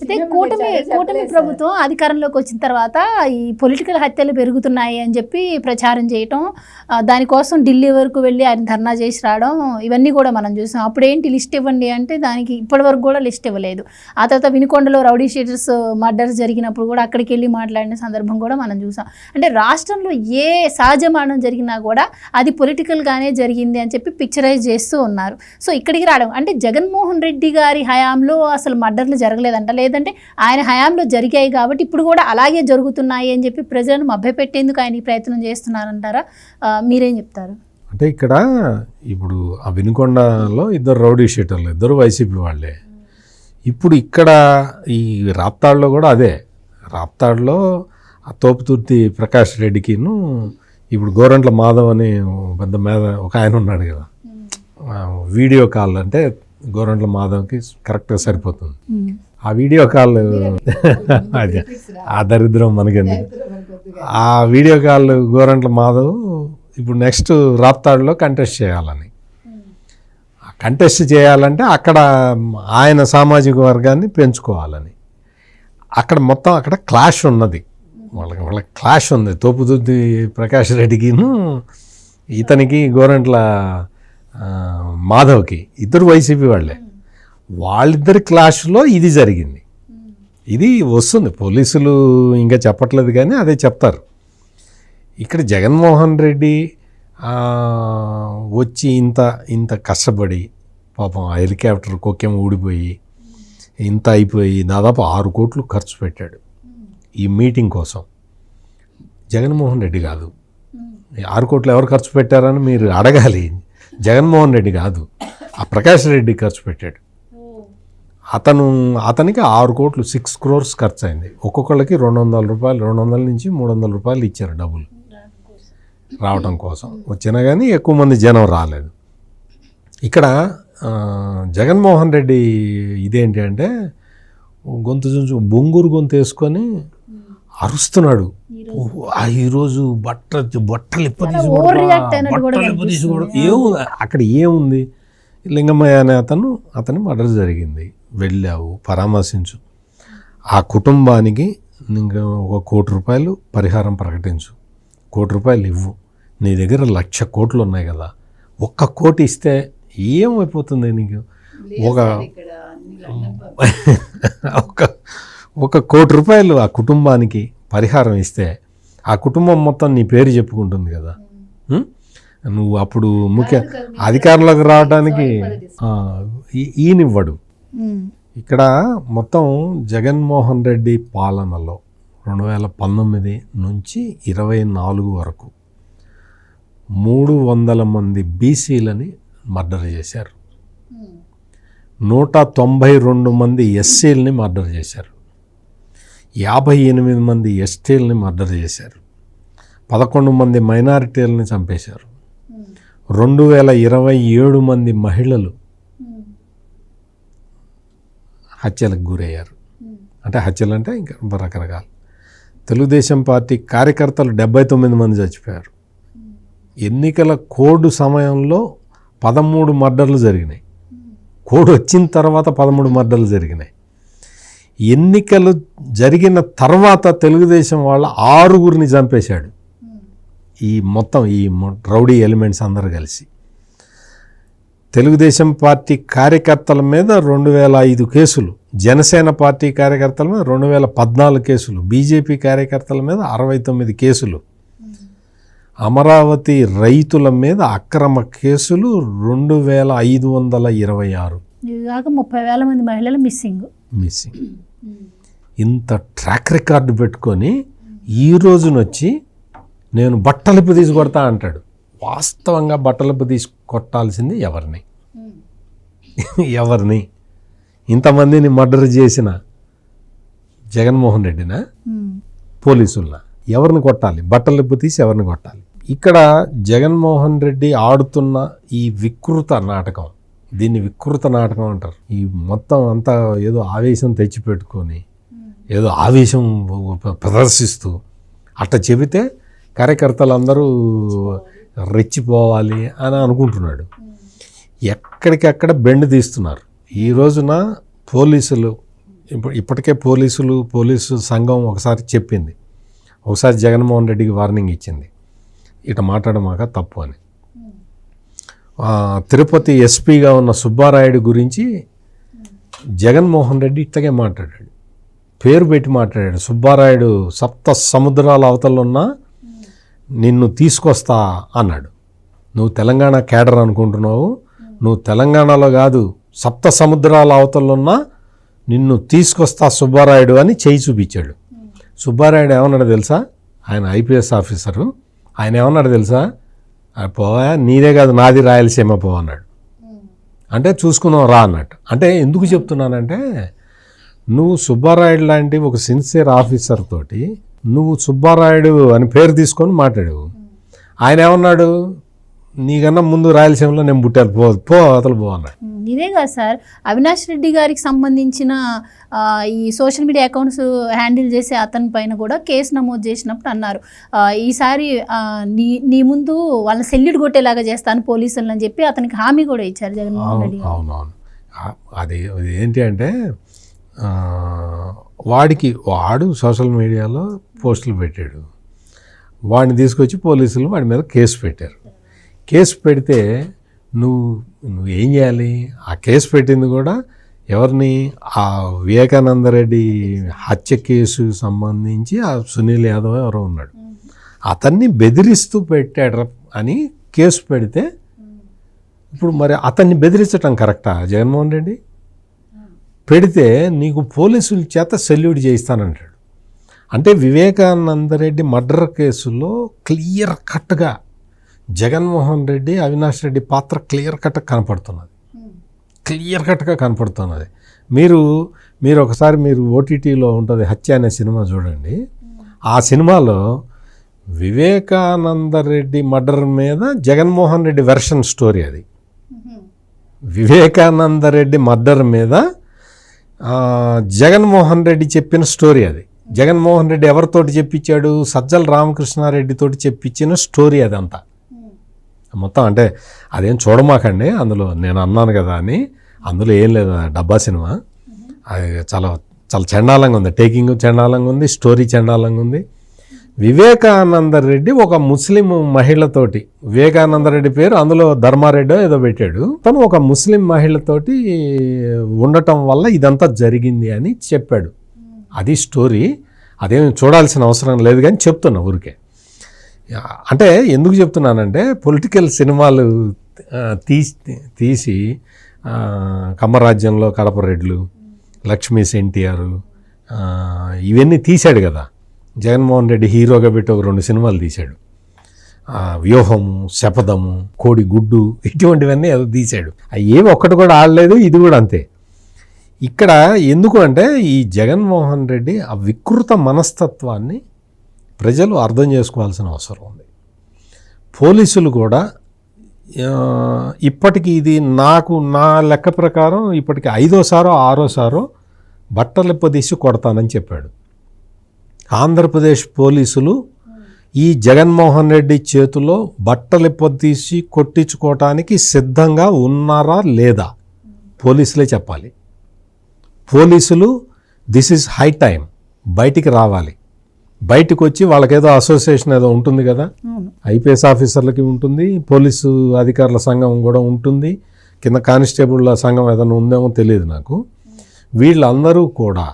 అయితే కూటమి ప్రభుత్వం అధికారంలోకి వచ్చిన తర్వాత ఈ పొలిటికల్ హత్యలు పెరుగుతున్నాయి అని చెప్పి ప్రచారం చేయటం, దానికోసం ఢిల్లీ వరకు వెళ్ళి ఆయన ధర్నా చేసి రావడం, ఇవన్నీ కూడా మనం చూసాం. అప్పుడేంటి లిస్ట్ ఇవ్వండి అంటే దానికి ఇప్పటి వరకు కూడా లిస్ట్ ఇవ్వలేదు. ఆ తర్వాత వినుకొండలో రౌడీ షీటర్స్ మర్డర్స్ జరిగినప్పుడు కూడా అక్కడికి వెళ్ళి మాట్లాడిన సందర్భం కూడా మనం చూసాం. అంటే రాష్ట్రంలో ఏ సహజ మరణం జరిగినా కూడా అది పొలిటికల్గానే జరిగింది అని చెప్పి పిక్చరైజ్ చేస్తూ ఉన్నారు. సో ఇక్కడికి రావడం అంటే జగన్మోహన్ రెడ్డి గారి హయాంలో అసలు మర్డర్లు జరగలేదంట, లేదంటే ఆయన హయాంలో జరిగాయి కాబట్టి ఇప్పుడు కూడా అలాగే జరుగుతున్నాయి అని చెప్పి ప్రజలను మభ్యపెట్టేందుకు ఆయన ఈ ప్రయత్నం చేస్తున్నారంటారా? మీరేం చెప్తారు? అంటే ఇక్కడ ఇప్పుడు ఆ వినుకొండలో ఇద్దరు రౌడీ షీటర్లు, ఇద్దరు వైసీపీ వాళ్ళే. ఇప్పుడు ఇక్కడ ఈ రాప్తాడులో కూడా అదే. రాప్తాడులో ఆ తోపుతుర్తి ప్రకాష్ రెడ్డికిను ఇప్పుడు గోరంట్ల మాధవ్ అని పెద్ద మీద ఒక ఆయన ఉన్నాడు కదా, వీడియో కాల్ అంటే గోరంట్ల మాధవ్కి కరెక్ట్గా సరిపోతుంది. ఆ వీడియో కాల్ అదే ఆ దరిద్రం మనకెందుకు. ఆ వీడియో కాల్ గోరంట్ల మాధవ్ ఇప్పుడు నెక్స్ట్ రాప్తాడులో కంటెస్ట్ చేయాలని, కంటెస్ట్ చేయాలంటే అక్కడ ఆయన సామాజిక వర్గాన్ని పెంచుకోవాలని అక్కడ మొత్తం అక్కడ క్లాష్ ఉన్నది, వాళ్ళకి క్లాష్ ఉంది. తోపుతుర్తి ప్రకాష్ రెడ్డికిను ఇతనికి గోరంట్ల మాధవ్కి, ఇద్దరు వైసీపీ వాళ్ళే. వాళ్ళిద్దరి క్లాష్లో ఇది జరిగింది. ఇది వస్తుంది, పోలీసులు ఇంకా చెప్పట్లేదు కానీ అదే చెప్తారు. ఇక్కడ జగన్మోహన్ రెడ్డి వచ్చి ఇంత కష్టపడి పాపం హెలికాప్టర్ కొక్కెం ఊడిపోయి ఇంత అయిపోయి దాదాపు 6 కోట్లు ఖర్చు పెట్టాడు ఈ మీటింగ్ కోసం. జగన్మోహన్ రెడ్డి కాదు, 6 కోట్లు ఎవరు ఖర్చు పెట్టారని మీరు అడగాలి. జగన్మోహన్ రెడ్డి కాదు, ఆ ప్రకాష్ రెడ్డి ఖర్చు పెట్టాడు. అతనికి 6 కోట్లు 6 crores ఖర్చు అయింది. ఒక్కొక్కళ్ళకి 200 రూపాయలు, 200 నుంచి 300 రూపాయలు ఇచ్చారు డబ్బులు రావడం కోసం. వచ్చినా కానీ ఎక్కువ మంది జనం రాలేదు. ఇక్కడ జగన్మోహన్ రెడ్డి ఇదేంటి అంటే గొంతు చుంచు బొంగురు గొంతు వేసుకొని అరుస్తున్నాడు. ఈరోజు బట్టలు ఇప్పదీసుకోవడం ఏముంది అక్కడ, ఏముంది? లింగమయ్య అనే అతను మర్డర్ జరిగింది, వెళ్ళావు పరామర్శించు, ఆ కుటుంబానికి ఇంకా 1 కోటి రూపాయలు పరిహారం ప్రకటించు, 1 కోటి రూపాయలు ఇవ్వు. నీ దగ్గర 1,00,000 కోట్లు ఉన్నాయి కదా, 1 కోటి ఇస్తే ఏమైపోతుంది నీకు? 1 కోటి రూపాయలు ఆ కుటుంబానికి పరిహారం ఇస్తే ఆ కుటుంబం మొత్తం నీ పేరు చెప్పుకుంటుంది కదా. నువ్వు అప్పుడు ముఖ్య అధికారంలోకి రావడానికి ఈయనివ్వడు. ఇక్కడ మొత్తం జగన్మోహన్ రెడ్డి పాలనలో 2019 నుంచి 24 వరకు 300 మంది బీసీలని మర్డర్ చేశారు, 192 మంది ఎస్సీలని మర్డర్ చేశారు, 58 మంది ఎస్టీలని మర్డర్ చేశారు, 11 మంది మైనారిటీలని చంపేశారు, 2027 మంది మహిళలు హత్యలకు గురయ్యారు. అంటే హత్యలు అంటే ఇంకా రకరకాల. తెలుగుదేశం పార్టీ కార్యకర్తలు 79 మంది చచ్చిపోయారు. ఎన్నికల కోడ్ సమయంలో 13 మర్డర్లు జరిగినాయి, కోడ్ వచ్చిన తర్వాత 13 మర్డర్లు జరిగినాయి. ఎన్నికలు జరిగిన తర్వాత తెలుగుదేశం వాళ్ళ 6గురిని చంపేశాడు ఈ రౌడీ ఎలిమెంట్స్ అందరు కలిసి. తెలుగుదేశం పార్టీ కార్యకర్తల మీద 2005 కేసులు, జనసేన పార్టీ కార్యకర్తల మీద 2014 కేసులు, బీజేపీ కార్యకర్తల మీద 69 కేసులు, అమరావతి రైతుల మీద అక్రమ కేసులు 2526. ఇదిగాక 30,000 మంది మహిళలు మిస్సింగ్. ఇంత ట్రాక్ రికార్డు పెట్టుకొని ఈ రోజునొచ్చి నేను బట్టలిప్పు తీసి కొడతా అంటాడు. వాస్తవంగా బట్టలిప్పు తీసి కొట్టాల్సింది ఎవరిని? ఇంతమందిని మర్డర్ చేసిన జగన్మోహన్ రెడ్డినా, పోలీసులనా? ఎవరిని కొట్టాలి? బట్టలిప్పు తీసి ఎవరిని కొట్టాలి? ఇక్కడ జగన్మోహన్ రెడ్డి ఆడుతున్న ఈ వికృత నాటకం, దీన్ని వికృత నాటకం అంటారు. ఈ మొత్తం అంతా ఏదో ఆవేశం తెచ్చిపెట్టుకొని ఏదో ఆవేశం ప్రదర్శిస్తూ అట్లా చెబితే కార్యకర్తలందరూ రెచ్చిపోవాలి అని అనుకుంటున్నాడు. ఎక్కడికక్కడ బెండ్ తీస్తున్నారు. ఈ రోజున పోలీసులు ఇప్పటికే పోలీసు సంఘం ఒకసారి చెప్పింది, ఒకసారి జగన్మోహన్ రెడ్డికి వార్నింగ్ ఇచ్చింది, ఇట మాట్లాడమాక తప్పు అని. తిరుపతి ఎస్పీగా ఉన్న సుబ్బారాయుడు గురించి జగన్మోహన్ రెడ్డి ఇట్లాగే మాట్లాడాడు, పేరు పెట్టి మాట్లాడాడు. సుబ్బారాయుడు 7 సముద్రాల అవతలున్నా నిన్ను తీసుకొస్తా అన్నాడు. నువ్వు తెలంగాణ కేడర్ అనుకుంటున్నావు, నువ్వు తెలంగాణలో కాదు 7 సముద్రాల అవతలున్నా నిన్ను తీసుకొస్తా సుబ్బారాయుడు అని చేయి చూపించాడు. సుబ్బారాయుడు ఏమన్నాడు తెలుసా? ఆయన ఐపీఎస్ ఆఫీసరు. ఆయన ఏమన్నాడు తెలుసా? పోవా, నీదే కాదు నాది రాయలసీమ పో అన్నాడు. అంటే చూసుకున్నావు రా అన్నట్టు. అంటే ఎందుకు చెప్తున్నానంటే, నువ్వు సుబ్బారాయుడు లాంటి ఒక సిన్సియర్ ఆఫీసర్ తోటి నువ్వు సుబ్బారాయుడు అని పేరు తీసుకొని మాట్లాడావు. ఆయన ఏమన్నాడు? నీకన్నా ముందు రాయలసీమలో నేను పుట్టాను, పో అతలు పో అన్నాడు. ఇదే కాదు సార్, అవినాష్ రెడ్డి గారికి సంబంధించిన ఈ సోషల్ మీడియా అకౌంట్స్ హ్యాండిల్ చేసే అతని పైన కూడా కేసు నమోదు చేసినప్పుడు అన్నారు, ఈసారి నీ ముందు వాళ్ళని సెల్యూట్ కొట్టేలాగా చేస్తాను పోలీసులను అని చెప్పి అతనికి హామీ కూడా ఇచ్చారు జగన్మోహన్ రెడ్డి. అవునవును. అది ఏంటి అంటే, వాడు సోషల్ మీడియాలో పోస్టులు పెట్టాడు, వాడిని తీసుకొచ్చి పోలీసులు వాడి మీద కేసు పెట్టారు. కేసు పెడితే నువ్వు ఏం చేయాలి? ఆ కేసు పెట్టింది కూడా ఎవరిని? ఆ వివేకానంద రెడ్డి హత్య కేసు సంబంధించి ఆ సునీల్ యాదవ్ ఎవరో ఉన్నాడు, అతన్ని బెదిరిస్తూ పెట్టాడు అని కేసు పెడితే, ఇప్పుడు మరి అతన్ని బెదిరించటం కరెక్టా జగన్మోహన్ రెడ్డి? పెడితే నీకు పోలీసుల చేత సెల్యూట్ చేయిస్తానంటాడు. అంటే వివేకానంద రెడ్డి మర్డర్ కేసులో క్లియర్ కట్గా జగన్మోహన్ రెడ్డి, అవినాష్ రెడ్డి పాత్ర క్లియర్ కట్గా కనపడుతున్నది. మీరు ఒకసారి ఓటీటీలో ఉంటుంది హత్య అనే సినిమా చూడండి. ఆ సినిమాలో వివేకానంద రెడ్డి మర్డర్ మీద జగన్మోహన్ రెడ్డి వెర్షన్ స్టోరీ అది. వివేకానంద రెడ్డి మర్డర్ మీద జగన్మోహన్ రెడ్డి చెప్పిన స్టోరీ అది. జగన్మోహన్ రెడ్డి ఎవరితోటి చెప్పించాడు? సజ్జల రామకృష్ణారెడ్డితోటి చెప్పించిన స్టోరీ అదంతా మొత్తం. అంటే అదేం చూడమాకండి, అందులో నేను అన్నాను కదా అని, అందులో ఏం లేదు, డబ్బా సినిమా. అది చాలా చాలా చండాలంగా ఉంది, టేకింగ్ చండాలంగా ఉంది, స్టోరీ చండాలంగా ఉంది. వివేకానంద రెడ్డి ఒక ముస్లిం మహిళతోటి, వివేకానంద రెడ్డి పేరు అందులో ధర్మారెడ్డి ఏదో పెట్టాడు, తను ఒక ముస్లిం మహిళతోటి ఉండటం వల్ల ఇదంతా జరిగింది అని చెప్పాడు. అది స్టోరీ. అదేమి చూడాల్సిన అవసరం లేదు కానీ చెప్తున్నా ఊరికే. అంటే ఎందుకు చెప్తున్నానంటే, పొలిటికల్ సినిమాలు తీసి కమ్మరాజ్యంలో కడప రెడ్లు, లక్ష్మీస్ ఎన్టీఆర్ ఇవన్నీ తీశాడు కదా జగన్మోహన్ రెడ్డి. హీరోగా పెట్టి ఒక 2 సినిమాలు తీశాడు, వ్యూహము, శపథము, కోడి గుడ్డు, ఇటువంటివన్నీ అది తీశాడు. అవి ఏవి ఒక్కటి కూడా ఆడలేదు. ఇది కూడా అంతే. ఇక్కడ ఎందుకు అంటే, ఈ జగన్మోహన్ రెడ్డి ఆ వికృత మనస్తత్వాన్ని ప్రజలు అర్థం చేసుకోవాల్సిన అవసరం ఉంది. పోలీసులు కూడా ఇప్పటికి ఇది నా లెక్క ప్రకారం ఇప్పటికి 5వ 6వ బట్టలిప్పదీసి కొడతానని చెప్పాడు. ఆంధ్రప్రదేశ్ పోలీసులు ఈ జగన్మోహన్ రెడ్డి చేతిలో బట్టలిప్పదీసి కొట్టించుకోవటానికి సిద్ధంగా ఉన్నారా లేదా పోలీసులే చెప్పాలి. పోలీసులు దిస్ ఈజ్ హై టైం, బయటికి రావాలి. బయటకు వచ్చి వాళ్ళకేదో అసోసియేషన్ ఏదో ఉంటుంది కదా, ఐపీఎస్ ఆఫీసర్లకి ఉంటుంది, పోలీసు అధికారుల సంఘం కూడా ఉంటుంది, కింద కానిస్టేబుల్ల సంఘం ఏదైనా ఉందేమో తెలియదు నాకు. వీళ్ళందరూ కూడా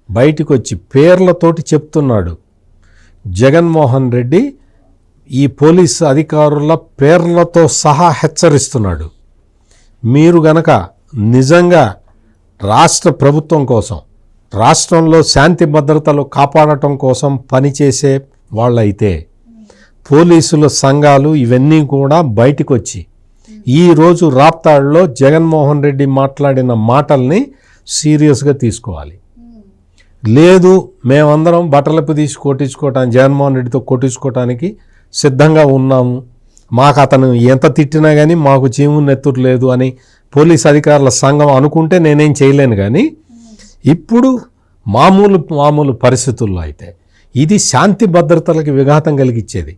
బయటకు వచ్చి పేర్లతోటి చెప్తున్నాడు. జగన్మోహన్ రెడ్డి ఈ పోలీసు అధికారుల పేర్లతో సహా హెచ్చరిస్తున్నాడు. మీరు గనక నిజంగా రాష్ట్ర ప్రభుత్వం కోసం, రాష్ట్రంలో శాంతి భద్రతలు కాపాడటం కోసం పనిచేసే వాళ్ళైతే పోలీసుల సంఘాలు ఇవన్నీ కూడా బయటకు వచ్చి ఈరోజు రాప్తాడులో జగన్మోహన్ రెడ్డి మాట్లాడిన మాటల్ని సీరియస్గా తీసుకోవాలి. లేదు మేమందరం బట్టలపు తీసి కొట్టించుకోవటానికి, జగన్మోహన్ రెడ్డితో కొట్టించుకోవటానికి సిద్ధంగా ఉన్నాము, మాకు అతను ఎంత తిట్టినా కానీ మాకు చీము నెత్తురు లేదు అని పోలీస్ అధికారుల సంఘం అనుకుంటే నేనేం చేయలేను. కానీ ఇప్పుడు మామూలు పరిస్థితుల్లో అయితే ఇది శాంతి భద్రతలకు విఘాతం కలిగించేది.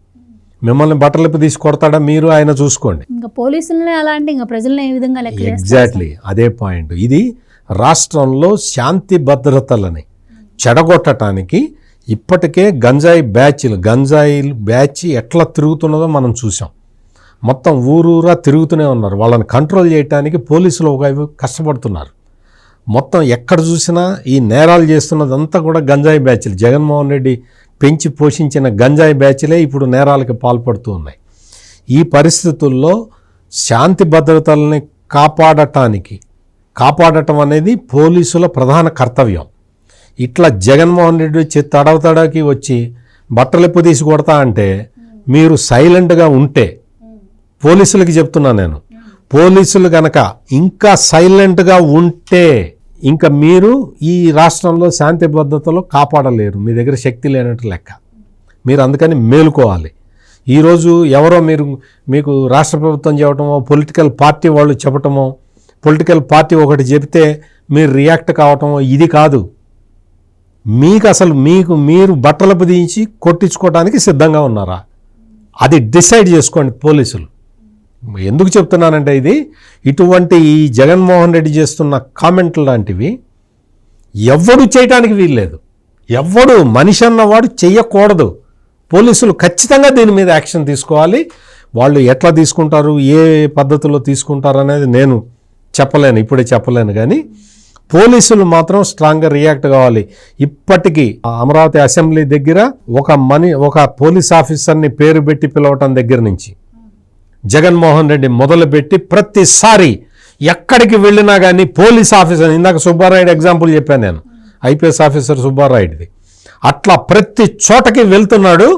మిమ్మల్ని బట్టలపు తీసి కొడతాడా మీరు, ఆయన చూసుకోండి. ఇంకా పోలీసులనే అలాంటి ఇంకా ప్రజల్ని ఏ విధంగా లెక్క ఎగ్జాక్ట్లీ అదే పాయింట్. ఇది రాష్ట్రంలో శాంతి భద్రతలని చెడగొట్టడానికి ఇప్పటికే గంజాయి బ్యాచ్ ఎట్లా తిరుగుతున్నదో మనం చూసాం. మొత్తం ఊరూరా తిరుగుతూనే ఉన్నారు. వాళ్ళని కంట్రోల్ చేయడానికి పోలీసులు ఒకవైపు కష్టపడుతున్నారు. మొత్తం ఎక్కడ చూసినా ఈ నేరాలు చేస్తున్నదంతా కూడా గంజాయి బ్యాచ్లు. జగన్మోహన్ రెడ్డి పెంచి పోషించిన గంజాయి బ్యాచ్లే ఇప్పుడు నేరాలకు పాల్పడుతూ ఉన్నాయి. ఈ పరిస్థితుల్లో శాంతి భద్రతల్ని కాపాడటం అనేది పోలీసుల ప్రధాన కర్తవ్యం. ఇట్లా జగన్మోహన్ రెడ్డి వచ్చి తడవతడకి వచ్చి బట్టలెప్పు తీసి కొడతా అంటే మీరు సైలెంట్గా ఉంటే, పోలీసులకి చెప్తున్నా నేను, పోలీసులు కనుక ఇంకా సైలెంట్గా ఉంటే ఇంకా మీరు ఈ రాష్ట్రంలో శాంతి భద్రతలో కాపాడలేరు. మీ దగ్గర శక్తి లేనట్టు లెక్క. మీరు అందుకని మేలుకోవాలి. ఈరోజు ఎవరో మీకు రాష్ట్ర ప్రభుత్వం చెప్పటమో, పొలిటికల్ పార్టీ వాళ్ళు చెప్పటమో, పొలిటికల్ పార్టీ ఒకటి చెబితే మీరు రియాక్ట్ కావటమో ఇది కాదు. మీకు అసలు మీరు బట్టలు దించి కొట్టించుకోవడానికి సిద్ధంగా ఉన్నారా? అది డిసైడ్ చేసుకోండి పోలీసులు. ఎందుకు చెప్తున్నానంటే ఇటువంటి ఈ జగన్మోహన్ రెడ్డి చేస్తున్న కామెంట్లు లాంటివి ఎవ్వడు చేయటానికి వీల్లేదు. ఎవ్వడు మనిషి అన్నవాడు చెయ్యకూడదు. పోలీసులు ఖచ్చితంగా దీని మీద యాక్షన్ తీసుకోవాలి. వాళ్ళు ఎట్లా తీసుకుంటారు, ఏ పద్ధతిలో తీసుకుంటారు అనేది నేను చెప్పలేను, ఇప్పుడే చెప్పలేను. కానీ పోలీసులు మాత్రం స్ట్రాంగ్గా రియాక్ట్ కావాలి. ఇప్పటికీ అమరావతి అసెంబ్లీ దగ్గర ఒక పోలీస్ ఆఫీసర్ని పేరు పెట్టి పిలవటం దగ్గర నుంచి జగన్మోహన్ రెడ్డి మొదలుపెట్టి ప్రతిసారి ఎక్కడికి వెళ్ళినా కానీ పోలీస్ ఆఫీసర్, ఇందాక సుబ్బారాయుడు ఎగ్జాంపుల్ చెప్పాను నేను, ఐపీఎస్ ఆఫీసర్ సుబ్బారాయుడిది, అట్లా ప్రతి చోటకి వెళ్తున్నాడు.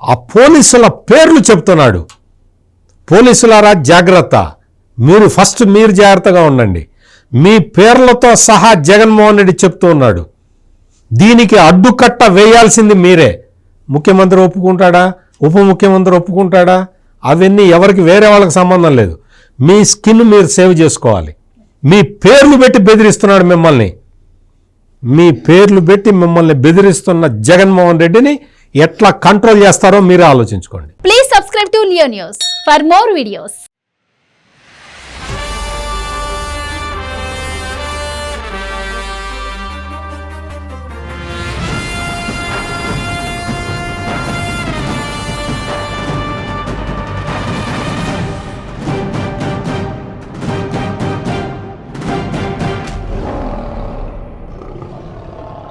ఆ పోలీసుల పేర్లు చెప్తున్నాడు. పోలీసులారా జాగ్రత్త, మీరు జాగ్రత్తగా ఉండండి. మీ పేర్లతో సహా జగన్మోహన్ రెడ్డి చెప్తూ ఉన్నాడు. దీనికి అడ్డుకట్ట వేయాల్సింది మీరే. ముఖ్యమంత్రి ఒప్పుకుంటాడా, ఉప ముఖ్యమంత్రి ఒప్పుకుంటాడా? అవన్నీ ఎవరికి వేరే వాళ్ళకి సంబంధం లేదు. మీ స్కిన్ మీరు సేవ్ చేసుకోవాలి. మీ పేర్లు పెట్టి బెదిరిస్తున్నాడు మిమ్మల్ని. మీ పేర్లు పెట్టి మిమ్మల్ని బెదిరిస్తున్న జగన్మోహన్ రెడ్డిని ఎట్లా కంట్రోల్ చేస్తారో మీరే ఆలోచించుకోండి. Please subscribe to Leo news for more videos.